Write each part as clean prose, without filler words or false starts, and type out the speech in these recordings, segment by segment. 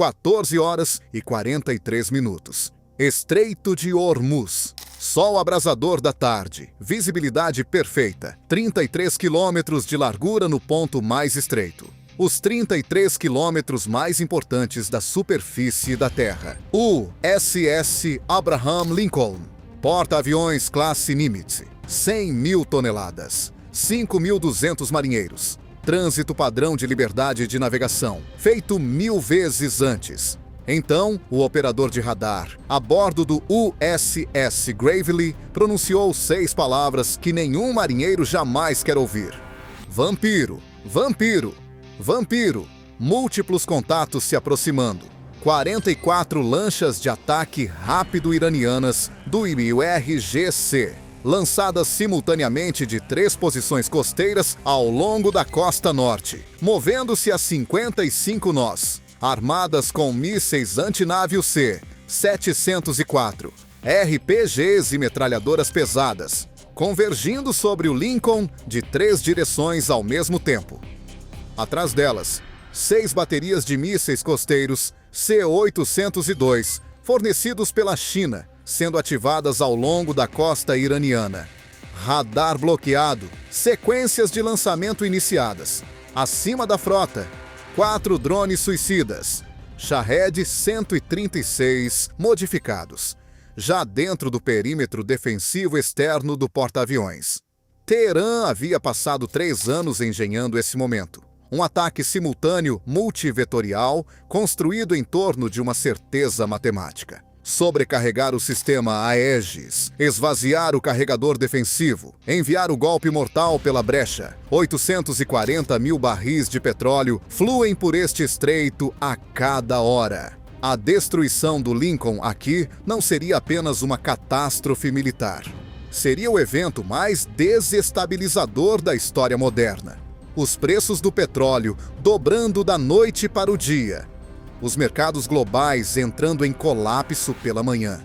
14 horas e 43 minutos. Estreito de Hormuz. Sol abrasador da tarde, visibilidade perfeita, 33 quilômetros de largura no ponto mais estreito. Os 33 quilômetros mais importantes da superfície da Terra. USS Abraham Lincoln. Porta-aviões classe Nimitz, 100 mil toneladas, 5.200 marinheiros. Trânsito padrão de liberdade de navegação, feito 1000 vezes antes. Então, o operador de radar, a bordo do USS Gravely, pronunciou 6 palavras que nenhum marinheiro jamais quer ouvir. Vampiro, vampiro, vampiro. Múltiplos contatos se aproximando. 44 lanchas de ataque rápido iranianas do IRGC, lançadas simultaneamente de 3 posições costeiras ao longo da costa norte, movendo-se a 55 nós. Armadas com mísseis antinávio C-704, RPGs e metralhadoras pesadas, convergindo sobre o Lincoln de 3 direções ao mesmo tempo. Atrás delas, 6 baterias de mísseis costeiros C-802, fornecidos pela China, sendo ativadas ao longo da costa iraniana. Radar bloqueado, sequências de lançamento iniciadas. Acima da frota, 4 drones suicidas, Shahed 136 modificados, já dentro do perímetro defensivo externo do porta-aviões. Teherã havia passado 3 anos engenhando esse momento. Um ataque simultâneo multivetorial construído em torno de uma certeza matemática. Sobrecarregar o sistema Aegis, esvaziar o carregador defensivo, enviar o golpe mortal pela brecha. 840 mil barris de petróleo fluem por este estreito a cada hora. A destruição do Lincoln aqui não seria apenas uma catástrofe militar. Seria o evento mais desestabilizador da história moderna. Os preços do petróleo dobrando da noite para o dia. Os mercados globais entrando em colapso pela manhã.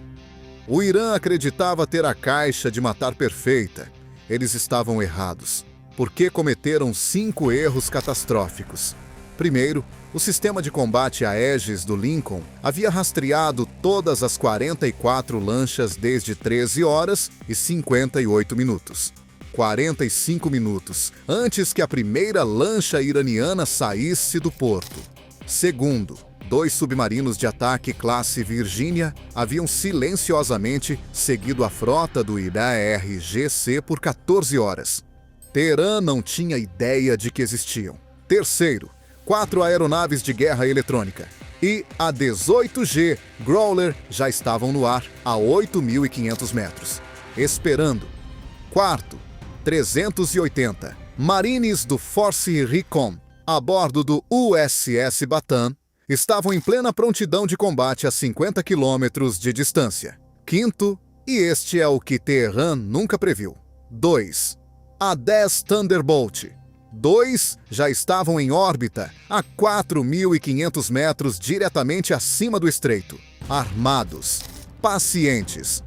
O Irã acreditava ter a caixa de matar perfeita. Eles estavam errados, porque cometeram 5 erros catastróficos. Primeiro, o sistema de combate Aegis do Lincoln havia rastreado todas as 44 lanchas desde 13 horas e 58 minutos. 45 minutos antes que a primeira lancha iraniana saísse do porto. Segundo, 2 submarinos de ataque classe Virginia haviam silenciosamente seguido a frota do IRGC por 14 horas. Teherã não tinha ideia de que existiam. Terceiro, 4 aeronaves de guerra eletrônica e a 18G Growler já estavam no ar a 8.500 metros, esperando. Quarto, 380 Marines do Force Recon, a bordo do USS Bataan, estavam em plena prontidão de combate a 50 quilômetros de distância. Quinto, e este é o que Teherã nunca previu. 2. A 10 Thunderbolt. 2 já estavam em órbita a 4.500 metros diretamente acima do estreito. Armados, pacientes,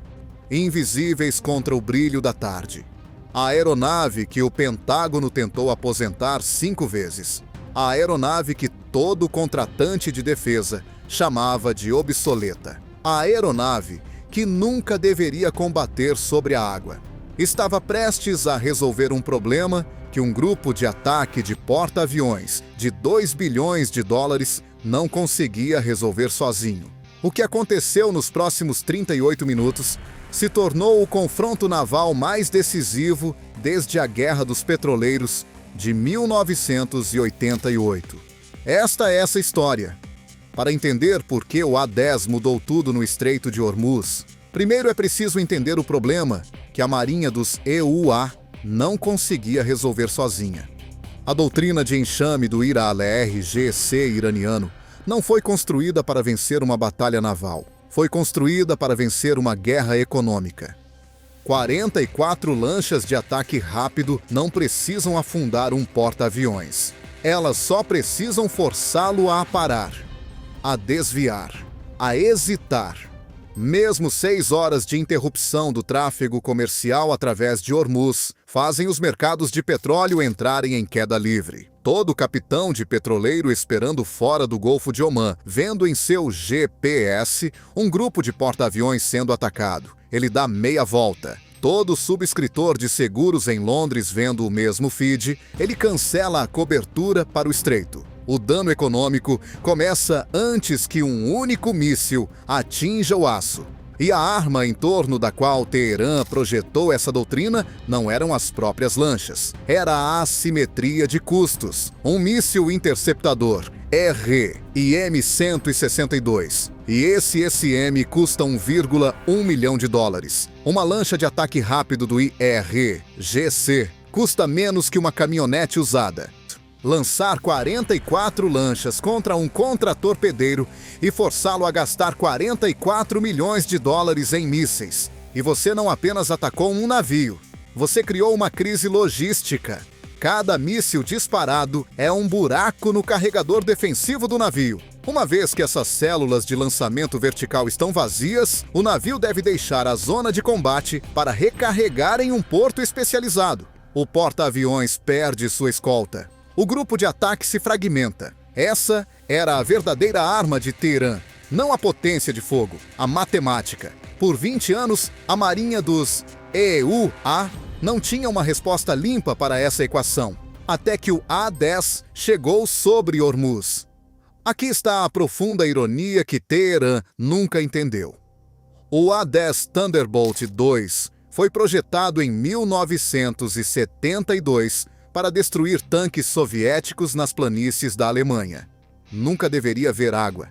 invisíveis contra o brilho da tarde. A aeronave que o Pentágono tentou aposentar 5 vezes. A aeronave que todo contratante de defesa chamava de obsoleta. A aeronave que nunca deveria combater sobre a água. Estava prestes a resolver um problema que um grupo de ataque de porta-aviões de 2 bilhões de dólares não conseguia resolver sozinho. O que aconteceu nos próximos 38 minutos se tornou o confronto naval mais decisivo desde a Guerra dos Petroleiros de 1988. Esta é essa história. Para entender por que o A-10 mudou tudo no Estreito de Hormuz, primeiro é preciso entender o problema que a marinha dos EUA não conseguia resolver sozinha. A doutrina de enxame do IRGC iraniano não foi construída para vencer uma batalha naval. Foi construída para vencer uma guerra econômica. 44 lanchas de ataque rápido não precisam afundar um porta-aviões. Elas só precisam forçá-lo a parar, a desviar, a hesitar. Mesmo 6 horas de interrupção do tráfego comercial através de Hormuz fazem os mercados de petróleo entrarem em queda livre. Todo capitão de petroleiro esperando fora do Golfo de Omã, vendo em seu GPS um grupo de porta-aviões sendo atacado. Ele dá meia volta. Todo subscritor de seguros em Londres vendo o mesmo feed, ele cancela a cobertura para o estreito. O dano econômico começa antes que um único míssil atinja o aço. E a arma em torno da qual Teherã projetou essa doutrina não eram as próprias lanchas. Era a assimetria de custos. Um míssil interceptador RIM-162. E esse SM custa 1,1 milhão de dólares. Uma lancha de ataque rápido do IRGC custa menos que uma caminhonete usada. Lançar 44 lanchas contra um contratorpedeiro e forçá-lo a gastar 44 milhões de dólares em mísseis. E você não apenas atacou um navio, você criou uma crise logística. Cada míssil disparado é um buraco no carregador defensivo do navio. Uma vez que essas células de lançamento vertical estão vazias, o navio deve deixar a zona de combate para recarregar em um porto especializado. O porta-aviões perde sua escolta. O grupo de ataque se fragmenta. Essa era a verdadeira arma de Teherã, não a potência de fogo, a matemática. Por 20 anos, a marinha dos EUA não tinha uma resposta limpa para essa equação, até que o A-10 chegou sobre Hormuz. Aqui está a profunda ironia que Teherã nunca entendeu. O A-10 Thunderbolt II foi projetado em 1972 para destruir tanques soviéticos nas planícies da Alemanha. Nunca deveria ver água.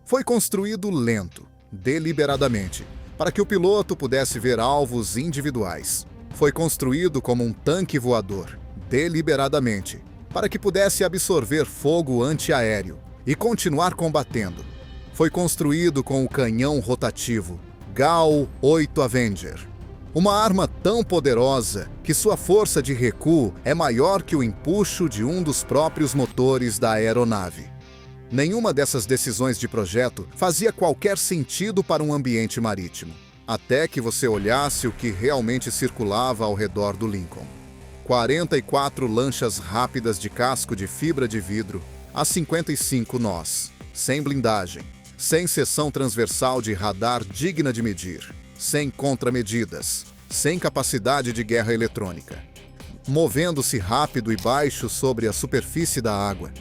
Foi construído lento, deliberadamente, para que o piloto pudesse ver alvos individuais. Foi construído como um tanque voador, deliberadamente, para que pudesse absorver fogo antiaéreo e continuar combatendo. Foi construído com o canhão rotativo GAU-8 Avenger. Uma arma tão poderosa que sua força de recuo é maior que o empuxo de um dos próprios motores da aeronave. Nenhuma dessas decisões de projeto fazia qualquer sentido para um ambiente marítimo, até que você olhasse o que realmente circulava ao redor do Lincoln. 44 lanchas rápidas de casco de fibra de vidro a 55 nós, sem blindagem, sem seção transversal de radar digna de medir, sem contramedidas, sem capacidade de guerra eletrônica, movendo-se rápido e baixo sobre a superfície da água.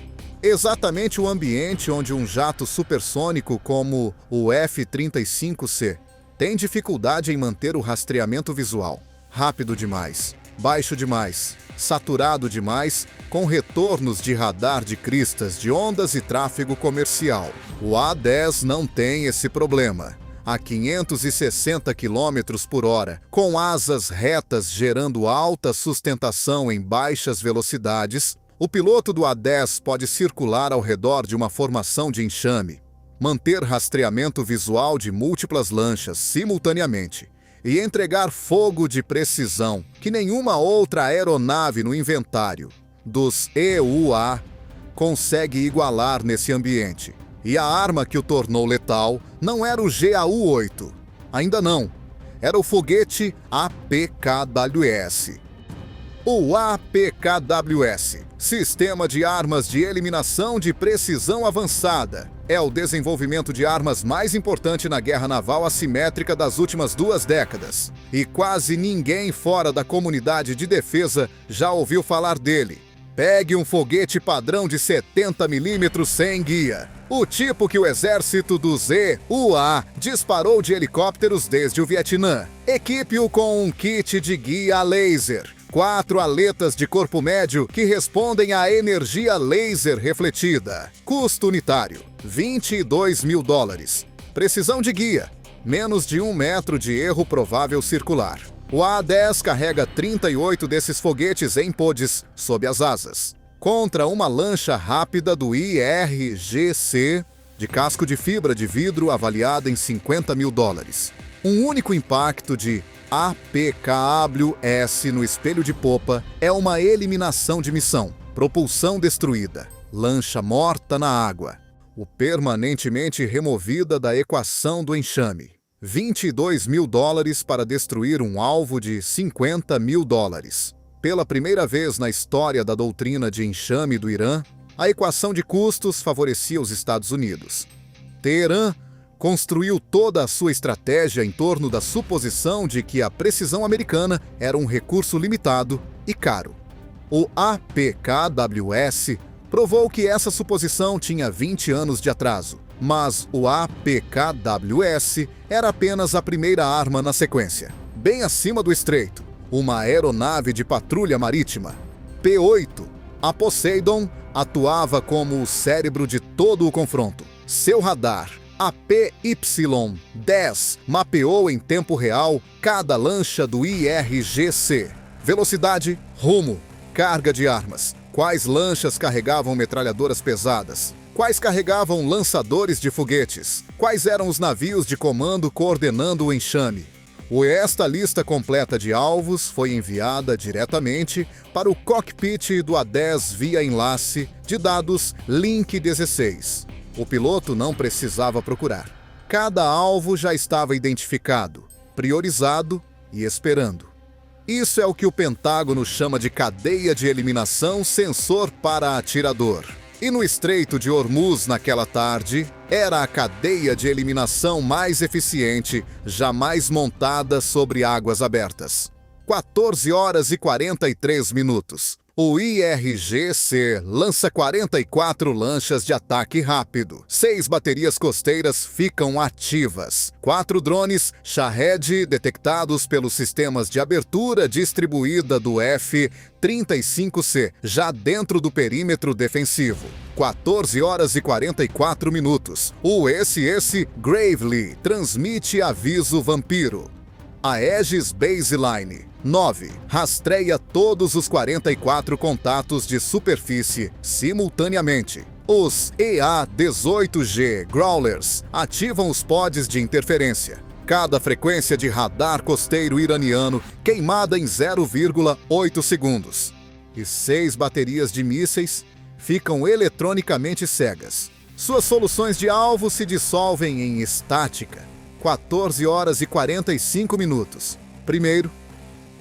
Exatamente o ambiente onde um jato supersônico como o F-35C tem dificuldade em manter o rastreamento visual. Rápido demais, baixo demais, saturado demais, com retornos de radar de cristas de ondas e tráfego comercial. O A-10 não tem esse problema. A 560 km por hora, com asas retas gerando alta sustentação em baixas velocidades, o piloto do A-10 pode circular ao redor de uma formação de enxame, manter rastreamento visual de múltiplas lanchas simultaneamente e entregar fogo de precisão que nenhuma outra aeronave no inventário dos EUA consegue igualar nesse ambiente. E a arma que o tornou letal não era o GAU-8. Ainda não. Era o foguete APKWS. O APKWS, Sistema de Armas de Eliminação de Precisão Avançada, é o desenvolvimento de armas mais importante na guerra naval assimétrica das últimas 2 décadas. E quase ninguém fora da comunidade de defesa já ouviu falar dele. Pegue um foguete padrão de 70 mm sem guia, o tipo que o exército dos EUA disparou de helicópteros desde o Vietnã. Equipe-o com um kit de guia a laser, 4 aletas de corpo médio que respondem à energia laser refletida. Custo unitário, 22 mil dólares. Precisão de guia, menos de 1 metro de erro provável circular. O A-10 carrega 38 desses foguetes em pods sob as asas, contra uma lancha rápida do IRGC de casco de fibra de vidro avaliada em 50 mil dólares. Um único impacto de APKWS no espelho de popa é uma eliminação de missão, propulsão destruída, lancha morta na água, o permanentemente removida da equação do enxame. 22 mil dólares para destruir um alvo de 50 mil dólares. pela primeira vez na história da doutrina de enxame do Irã, a equação de custos favorecia os Estados Unidos. Teherã construiu toda a sua estratégia em torno da suposição de que a precisão americana era um recurso limitado e caro. O APKWS provou que essa suposição tinha 20 anos de atraso, mas o APKWS era apenas a primeira arma na sequência. Bem acima do estreito, uma aeronave de patrulha marítima, P-8, a Poseidon, atuava como o cérebro de todo o confronto. Seu radar, a PY-10, mapeou em tempo real cada lancha do IRGC. Velocidade, rumo, carga de armas. Quais lanchas carregavam metralhadoras pesadas? Quais carregavam lançadores de foguetes? Quais eram os navios de comando coordenando o enxame? Esta lista completa de alvos foi enviada diretamente para o cockpit do A-10 via enlace de dados Link 16. O piloto não precisava procurar. Cada alvo já estava identificado, priorizado e esperando. Isso é o que o Pentágono chama de cadeia de eliminação sensor para atirador. E no Estreito de Hormuz, naquela tarde, era a cadeia de eliminação mais eficiente jamais montada sobre águas abertas. 14 horas e 43 minutos. O IRGC lança 44 lanchas de ataque rápido. 6 baterias costeiras ficam ativas. 4 drones Shahed detectados pelos sistemas de abertura distribuída do F-35C, já dentro do perímetro defensivo. 14 horas e 44 minutos. O USS Gravely transmite aviso vampiro. A Aegis Baseline 9. Rastreia todos os 44 contatos de superfície simultaneamente. Os EA-18G Growlers ativam os pods de interferência. Cada frequência de radar costeiro iraniano queimada em 0,8 segundos. E 6 baterias de mísseis ficam eletronicamente cegas. Suas soluções de alvo se dissolvem em estática. 14 horas e 45 minutos. Primeiro,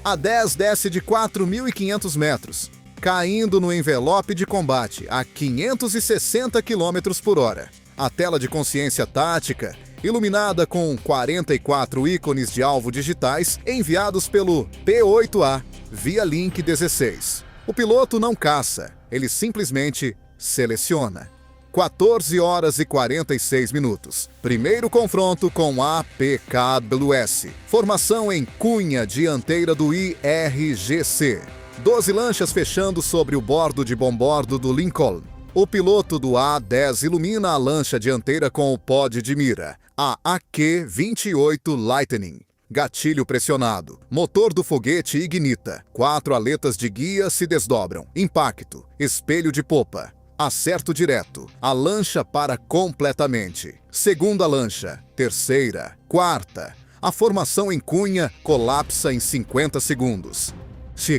A-10 desce de 4.500 metros, caindo no envelope de combate a 560 km por hora. A tela de consciência tática, iluminada com 44 ícones de alvo digitais enviados pelo P-8A via Link 16. O piloto não caça, ele simplesmente seleciona. 14 horas e 46 minutos. Primeiro confronto com APKWS. Formação em cunha dianteira do IRGC. 12 lanchas fechando sobre o bordo de bombordo do Lincoln. O piloto do A-10 ilumina a lancha dianteira com o pod de mira, a AQ-28 Lightning. Gatilho pressionado. Motor do foguete ignita. 4 aletas de guia se desdobram. Impacto. Espelho de popa. Acerto direto. A lancha para completamente. Segunda lancha. Terceira. Quarta. A formação em cunha colapsa em 50 segundos.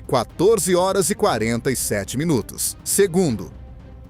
14 horas e 47 minutos. Segundo.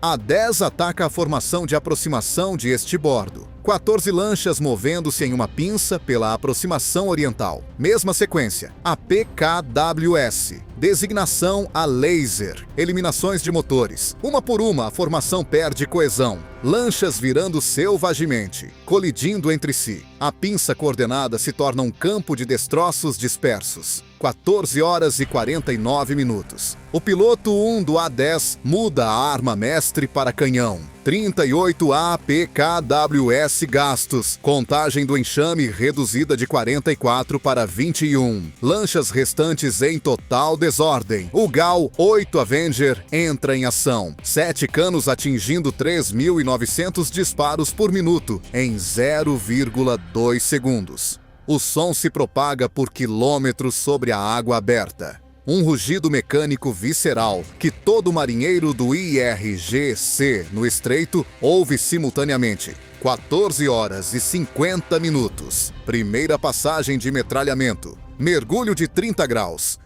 A-10 ataca a formação de aproximação de este bordo. 14 lanchas movendo-se em uma pinça pela aproximação oriental. Mesma sequência. APKWS. Designação a laser. Eliminações de motores. Uma por uma, a formação perde coesão. Lanchas virando selvagemente, colidindo entre si. A pinça coordenada se torna um campo de destroços dispersos. 14 horas e 49 minutos. O piloto 1 do A-10 muda a arma mestre para canhão. 38 APKWS gastos. Contagem do enxame reduzida de 44 para 21. Lanchas restantes em total desordem. O GAU-8 Avenger entra em ação. 7 canos atingindo 3.900 disparos por minuto em 0,2 segundos. O som se propaga por quilômetros sobre a água aberta. Um rugido mecânico visceral que todo marinheiro do IRGC no estreito ouve simultaneamente. 14 horas e 50 minutos. Primeira passagem de metralhamento. Mergulho de 30 graus.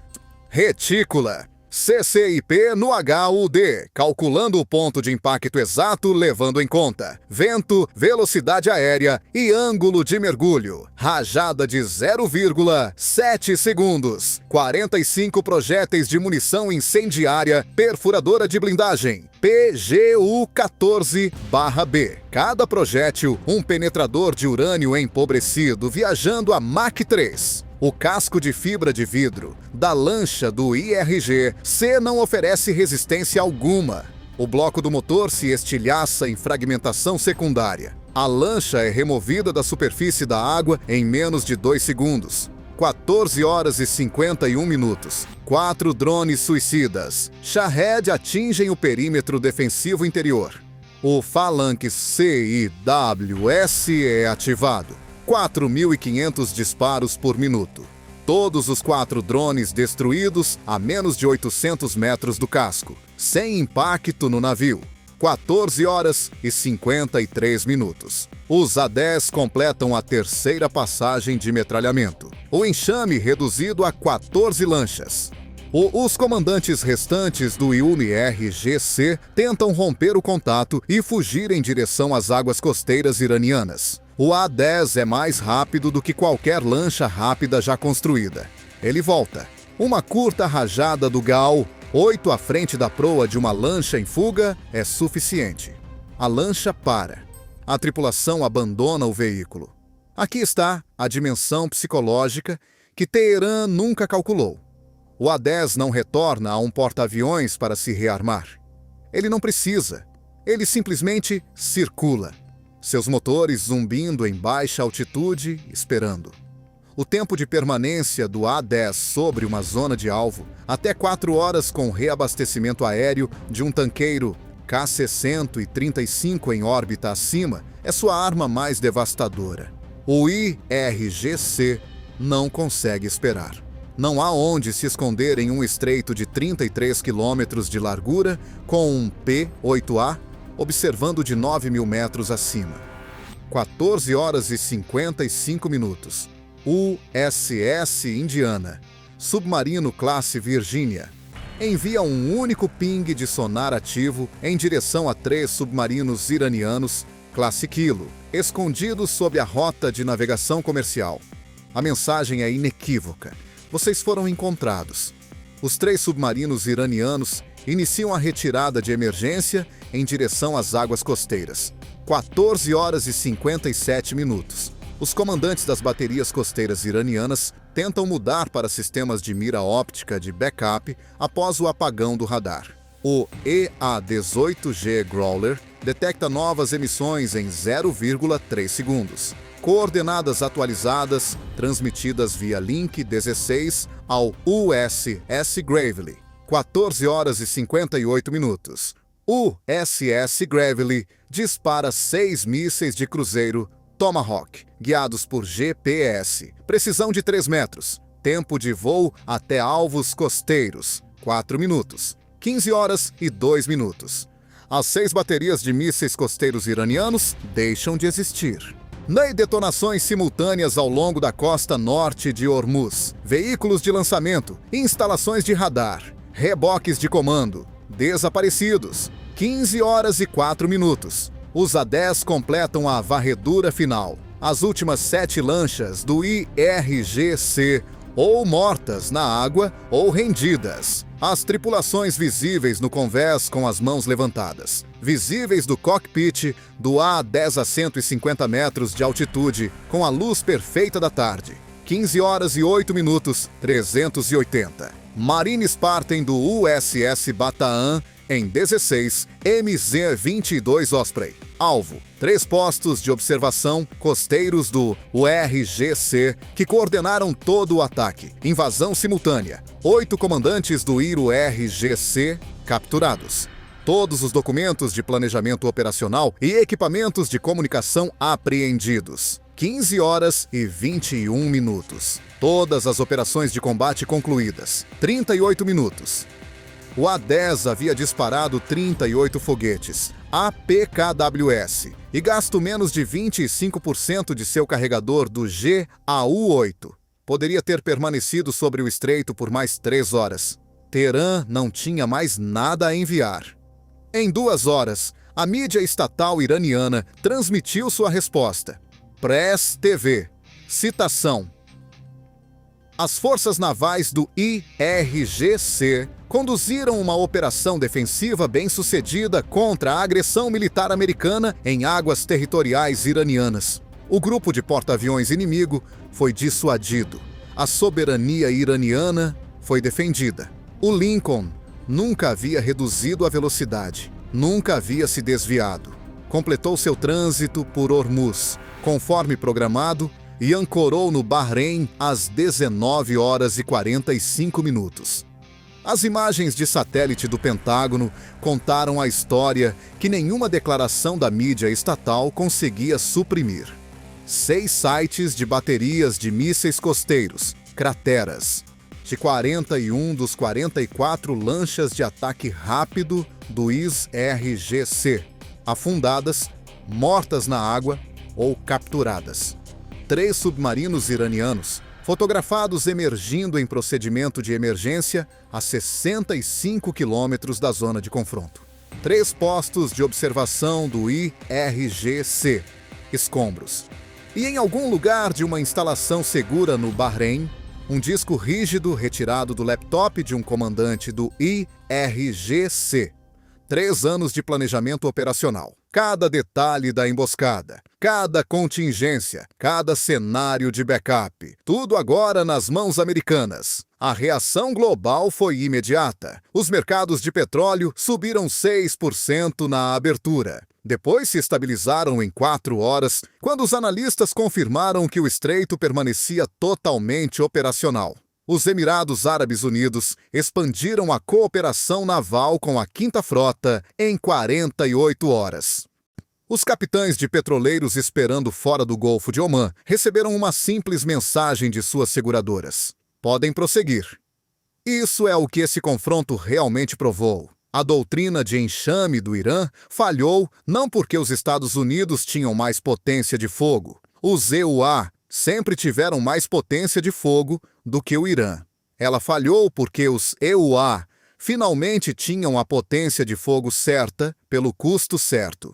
Retícula. CCIP no HUD, calculando o ponto de impacto exato, levando em conta vento, velocidade aérea e ângulo de mergulho. Rajada de 0,7 segundos. 45 projéteis de munição incendiária perfuradora de blindagem. PGU-14/B. Cada projétil, um penetrador de urânio empobrecido viajando a Mach 3. O casco de fibra de vidro da lancha do IRG-C não oferece resistência alguma. O bloco do motor se estilhaça em fragmentação secundária. A lancha é removida da superfície da água em menos de 2 segundos. 14 horas e 51 minutos. 4 drones suicidas Shahed atingem o perímetro defensivo interior. O Phalanx CIWS é ativado. 4.500 disparos por minuto. Todos os 4 drones destruídos a menos de 800 metros do casco, sem impacto no navio. 14 horas e 53 minutos. Os A-10 completam a 3ª passagem de metralhamento. O enxame reduzido a 14 lanchas. Os comandantes restantes do IRG-C tentam romper o contato e fugir em direção às águas costeiras iranianas. O A-10 é mais rápido do que qualquer lancha rápida já construída. Ele volta. Uma curta rajada do Gal, 8 à frente da proa de uma lancha em fuga, é suficiente. A lancha para. A tripulação abandona o veículo. Aqui está a dimensão psicológica que Teherã nunca calculou. O A-10 não retorna a um porta-aviões para se rearmar. Ele não precisa. Ele simplesmente circula. Seus motores zumbindo em baixa altitude, esperando. O tempo de permanência do A-10 sobre uma zona de alvo, até 4 horas com reabastecimento aéreo de um tanqueiro KC-135 em órbita acima, é sua arma mais devastadora. O IRG-C não consegue esperar. Não há onde se esconder em um estreito de 33 quilômetros de largura com um P-8A observando de 9.000 metros acima. 14 horas e 55 minutos. USS Indiana, submarino classe Virgínia, envia um único ping de sonar ativo em direção a 3 submarinos iranianos classe Kilo, escondidos sob a rota de navegação comercial. A mensagem é inequívoca. Vocês foram encontrados. Os 3 submarinos iranianos iniciam a retirada de emergência em direção às águas costeiras. 14 horas e 57 minutos. Os comandantes das baterias costeiras iranianas tentam mudar para sistemas de mira óptica de backup após o apagão do radar. O EA-18G Growler detecta novas emissões em 0,3 segundos. Coordenadas atualizadas, transmitidas via link 16 ao USS Gravely. 14 horas e 58 minutos. O USS Gravely dispara 6 mísseis de cruzeiro Tomahawk, guiados por GPS. Precisão de 3 metros. Tempo de voo até alvos costeiros, 4 minutos. 15 horas e 2 minutos. As 6 baterias de mísseis costeiros iranianos deixam de existir. Detonações simultâneas ao longo da costa norte de Hormuz. Veículos de lançamento, instalações de radar, reboques de comando, desaparecidos. 15 horas e 4 minutos. Os A-10 completam a varredura final. As últimas 7 lanchas do IRG-C ou mortas na água ou rendidas. As tripulações visíveis no convés com as mãos levantadas. Visíveis do cockpit do A-10 a 150 metros de altitude com a luz perfeita da tarde. 15 horas e 8 minutos, 380. Marines partem do USS Bataan em 16 MZ-22 Osprey. Alvo: 3 postos de observação costeiros do URG-C que coordenaram todo o ataque. Invasão simultânea. 8 comandantes do IRG-C capturados. Todos os documentos de planejamento operacional e equipamentos de comunicação apreendidos. 15 horas e 21 minutos. Todas as operações de combate concluídas. 38 minutos. O A-10 havia disparado 38 foguetes APKWS e gasto menos de 25% de seu carregador do GAU-8. Poderia ter permanecido sobre o estreito por mais 3 horas. Teherã não tinha mais nada a enviar. Em 2 horas, a mídia estatal iraniana transmitiu sua resposta. Press TV. Citação. As forças navais do IRGC conduziram uma operação defensiva bem-sucedida contra a agressão militar americana em águas territoriais iranianas. O grupo de porta-aviões inimigo foi dissuadido. A soberania iraniana foi defendida. O Lincoln nunca havia reduzido a velocidade, nunca havia se desviado. Completou seu trânsito por Hormuz, conforme programado, e ancorou no Bahrein às 19 horas e 45 minutos. As imagens de satélite do Pentágono contaram a história que nenhuma declaração da mídia estatal conseguia suprimir. 6 sites de baterias de mísseis costeiros, crateras, de 41 dos 44 lanchas de ataque rápido do IRGC, afundadas, mortas na água ou capturadas. 3 submarinos iranianos, fotografados emergindo em procedimento de emergência a 65 quilômetros da zona de confronto. 3 postos de observação do IRGC, escombros. E em algum lugar de uma instalação segura no Bahrein, um disco rígido retirado do laptop de um comandante do IRGC. 3 anos de planejamento operacional. Cada detalhe da emboscada, cada contingência, cada cenário de backup. Tudo agora nas mãos americanas. A reação global foi imediata. Os mercados de petróleo subiram 6% na abertura. Depois se estabilizaram em 4 horas, quando os analistas confirmaram que o estreito permanecia totalmente operacional. Os Emirados Árabes Unidos expandiram a cooperação naval com a 5ª Frota em 48 horas. Os capitães de petroleiros esperando fora do Golfo de Omã receberam uma simples mensagem de suas seguradoras: podem prosseguir. Isso é o que esse confronto realmente provou. A doutrina de enxame do Irã falhou não porque os Estados Unidos tinham mais potência de fogo. Os EUA sempre tiveram mais potência de fogo do que o Irã. Ela falhou porque os EUA finalmente tinham a potência de fogo certa pelo custo certo.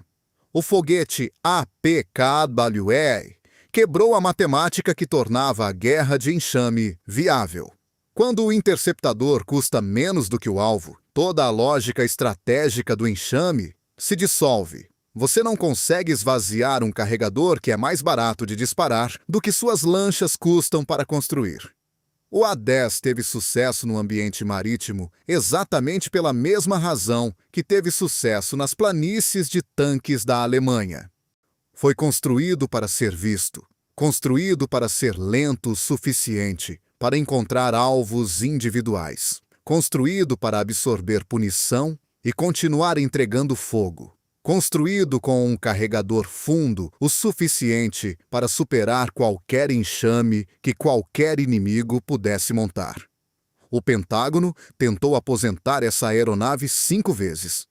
O foguete APKWE quebrou a matemática que tornava a guerra de enxame viável. Quando o interceptador custa menos do que o alvo, toda a lógica estratégica do enxame se dissolve. Você não consegue esvaziar um carregador que é mais barato de disparar do que suas lanchas custam para construir. O A-10 teve sucesso no ambiente marítimo exatamente pela mesma razão que teve sucesso nas planícies de tanques da Alemanha. Foi construído para ser visto, construído para ser lento o suficiente para encontrar alvos individuais, construído para absorver punição e continuar entregando fogo. Construído com um carregador fundo o suficiente para superar qualquer enxame que qualquer inimigo pudesse montar. O Pentágono tentou aposentar essa aeronave 5 vezes.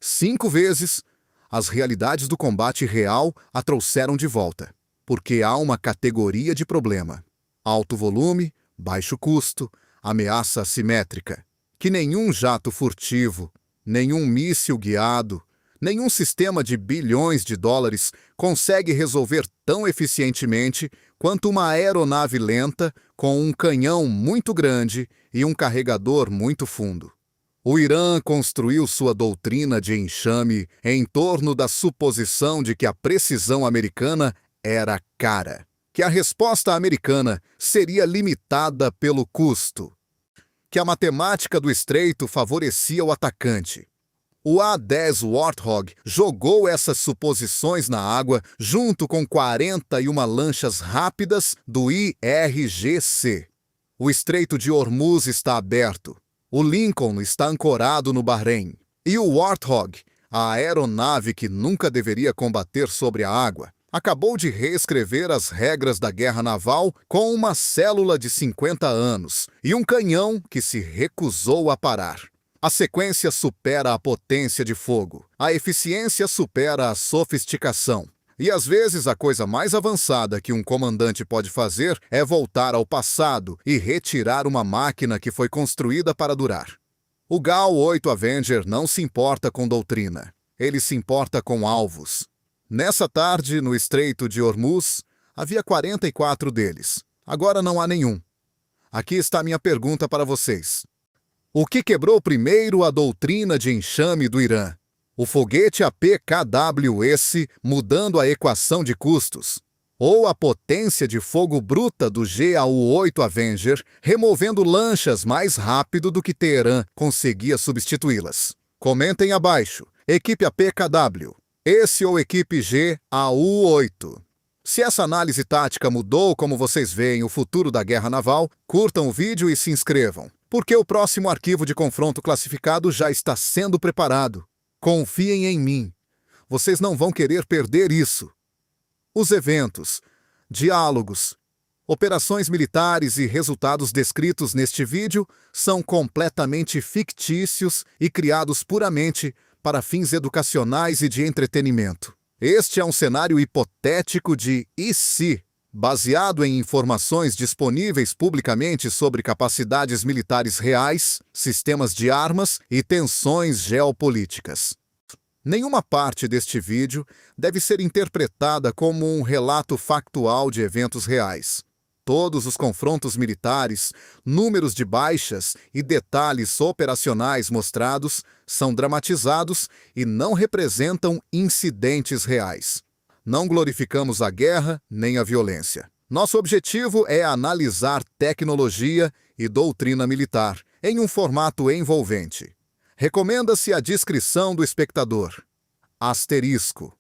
5 vezes, as realidades do combate real a trouxeram de volta, porque há uma categoria de problema: alto volume, baixo custo, ameaça assimétrica, que nenhum jato furtivo, nenhum míssil guiado, nenhum sistema de bilhões de dólares consegue resolver tão eficientemente quanto uma aeronave lenta com um canhão muito grande e um carregador muito fundo. O Irã construiu sua doutrina de enxame em torno da suposição de que a precisão americana era cara, que a resposta americana seria limitada pelo custo, que a matemática do estreito favorecia o atacante. O A-10 Warthog jogou essas suposições na água junto com 41 lanchas rápidas do IRGC. O Estreito de Hormuz está aberto. O Lincoln está ancorado no Bahrein. E o Warthog, a aeronave que nunca deveria combater sobre a água, acabou de reescrever as regras da guerra naval com uma célula de 50 anos e um canhão que se recusou a parar. A sequência supera a potência de fogo, a eficiência supera a sofisticação. E às vezes a coisa mais avançada que um comandante pode fazer é voltar ao passado e retirar uma máquina que foi construída para durar. O GAL-8 Avenger não se importa com doutrina. Ele se importa com alvos. Nessa tarde, no Estreito de Hormuz, havia 44 deles. Agora não há nenhum. Aqui está minha pergunta para vocês. O que quebrou primeiro a doutrina de enxame do Irã? O foguete APKWS mudando a equação de custos? Ou a potência de fogo bruta do GAU-8 Avenger removendo lanchas mais rápido do que Teherã conseguia substituí-las? Comentem abaixo. Equipe APKW. Esse ou equipe GAU-8? Se essa análise tática mudou como vocês veem o futuro da guerra naval, curtam o vídeo e se inscrevam, porque o próximo arquivo de confronto classificado já está sendo preparado. Confiem em mim. Vocês não vão querer perder isso. Os eventos, diálogos, operações militares e resultados descritos neste vídeo são completamente fictícios e criados puramente para fins educacionais e de entretenimento. Este é um cenário hipotético de "e se", baseado em informações disponíveis publicamente sobre capacidades militares reais, sistemas de armas e tensões geopolíticas. Nenhuma parte deste vídeo deve ser interpretada como um relato factual de eventos reais. Todos os confrontos militares, números de baixas e detalhes operacionais mostrados são dramatizados e não representam incidentes reais. Não glorificamos a guerra nem a violência. Nosso objetivo é analisar tecnologia e doutrina militar em um formato envolvente. Recomenda-se a discrição do espectador. Asterisco.